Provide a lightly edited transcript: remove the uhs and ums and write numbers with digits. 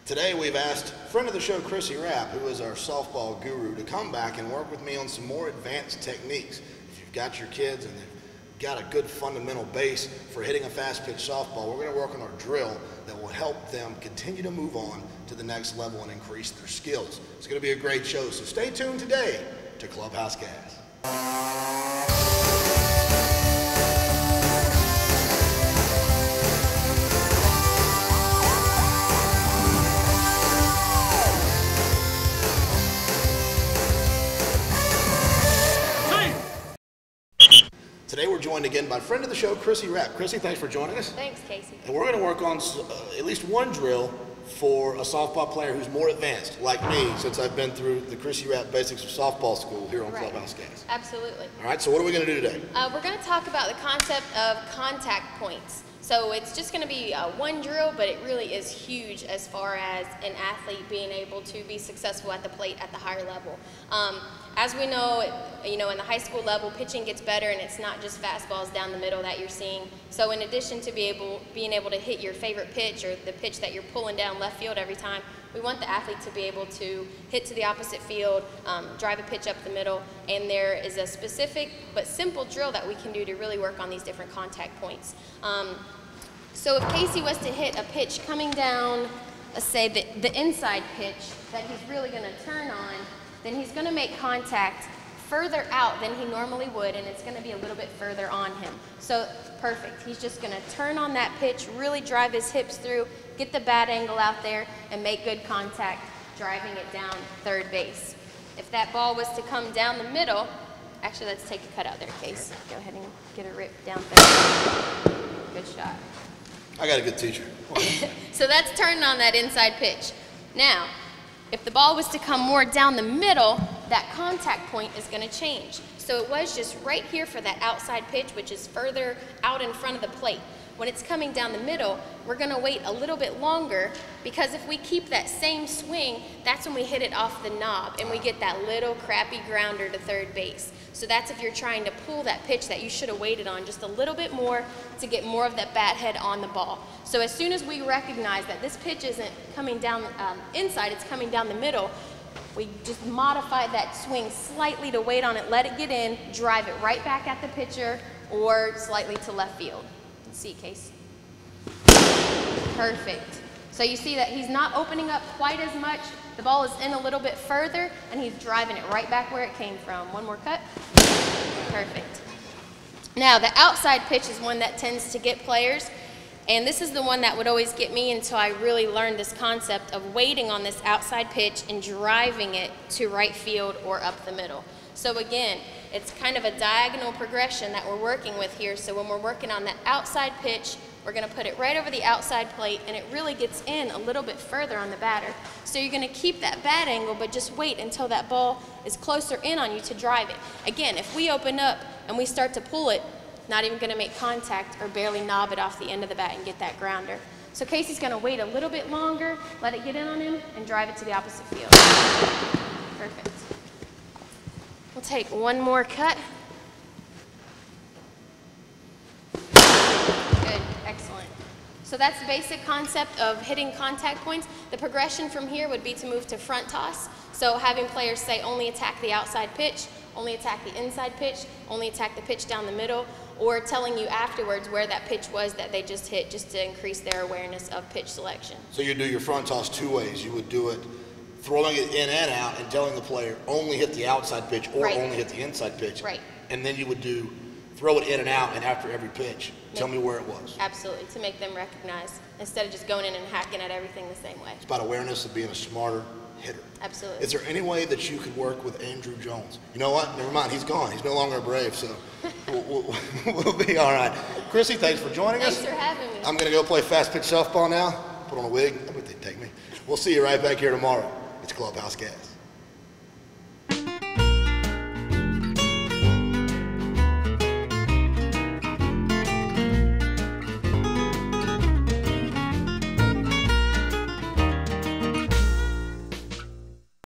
Today we've asked friend of the show, Chrissy Rapp, who is our softball guru, to come back and work with me on some more advanced techniques. If you've got your kids and they've got a good fundamental base for hitting a fast pitch softball, we're going to work on our drill that will help them continue to move on to the next level and increase their skills. It's going to be a great show, so stay tuned today to Clubhouse Gas. Today we're joined again by friend of the show, Chrissy Rapp. Chrissy, thanks for joining us. Thanks, Casey. And we're going to work on at least one drill for a softball player who's more advanced, like me, since I've been through the Chrissy Rapp Basics of Softball School here on Clubhouse Gas. Absolutely. All right, so what are we going to do today? We're going to talk about the concept of contact points. So it's just going to be one drill, but it really is huge as far as an athlete being able to be successful at the plate at the higher level. As we know, in the high school level, pitching gets better, and it's not just fastballs down the middle that you're seeing. So in addition to being able to hit your favorite pitch or the pitch that you're pulling down left field every time, we want the athlete to be able to hit to the opposite field, drive a pitch up the middle, and there is a specific but simple drill that we can do to really work on these different contact points. So if Casey was to hit a pitch coming down, let's say the inside pitch that he's really going to turn on, then he's going to make contact further out than he normally would, and it's going to be a little bit further on him. So perfect. He's just going to turn on that pitch, really drive his hips through, get the bat angle out there, and make good contact, driving it down third base. If that ball was to come down the middle, actually let's take a cut out there, Case. Go ahead and get a rip down third. Good shot. I got a good teacher. So that's turning on that inside pitch. Now, if the ball was to come more down the middle, that contact point is going to change. So it was just right here for that outside pitch, which is further out in front of the plate. When it's coming down the middle, we're going to wait a little bit longer, because if we keep that same swing, that's when we hit it off the knob and we get that little crappy grounder to third base. So that's if you're trying to pull that pitch that you should have waited on just a little bit more to get more of that bat head on the ball. So as soon as we recognize that this pitch isn't coming down inside, it's coming down the middle, we just modify that swing slightly to wait on it, let it get in, drive it right back at the pitcher or slightly to left field. See, Case. Perfect. So you see that he's not opening up quite as much. The ball is in a little bit further, and he's driving it right back where it came from. One more cut. Perfect. Now, the outside pitch is one that tends to get players, and this is the one that would always get me until I really learned this concept of waiting on this outside pitch and driving it to right field or up the middle. So again, it's kind of a diagonal progression that we're working with here. So when we're working on that outside pitch, we're going to put it right over the outside plate, and it really gets in a little bit further on the batter. So you're going to keep that bat angle, but just wait until that ball is closer in on you to drive it. Again, if we open up and we start to pull it, not even going to make contact or barely knob it off the end of the bat and get that grounder. So Casey's going to wait a little bit longer, let it get in on him, and drive it to the opposite field. Perfect. We'll take one more cut. Good, excellent. So that's the basic concept of hitting contact points. The progression from here would be to move to front toss. So having players say only attack the outside pitch, only attack the inside pitch, only attack the pitch down the middle, or telling you afterwards where that pitch was that they just hit, just to increase their awareness of pitch selection. So you do your front toss two ways. You would do it throwing it in and out and telling the player only hit the outside pitch or only hit the inside pitch. Right. And then you would do throw it in and out, and after every pitch, tell me where it was. Absolutely, to make them recognize, instead of just going in and hacking at everything the same way. It's about awareness of being a smarter hitter. Absolutely. Is there any way that you could work with Andrew Jones? You know what? Never mind. He's gone. He's no longer a Brave, so we'll be all right. Chrissy, thanks for joining us. Thanks for having me. I'm going to go play fast pitch softball now. Put on a wig. I bet they'd take me. We'll see you right back here tomorrow. It's Clubhouse Gas.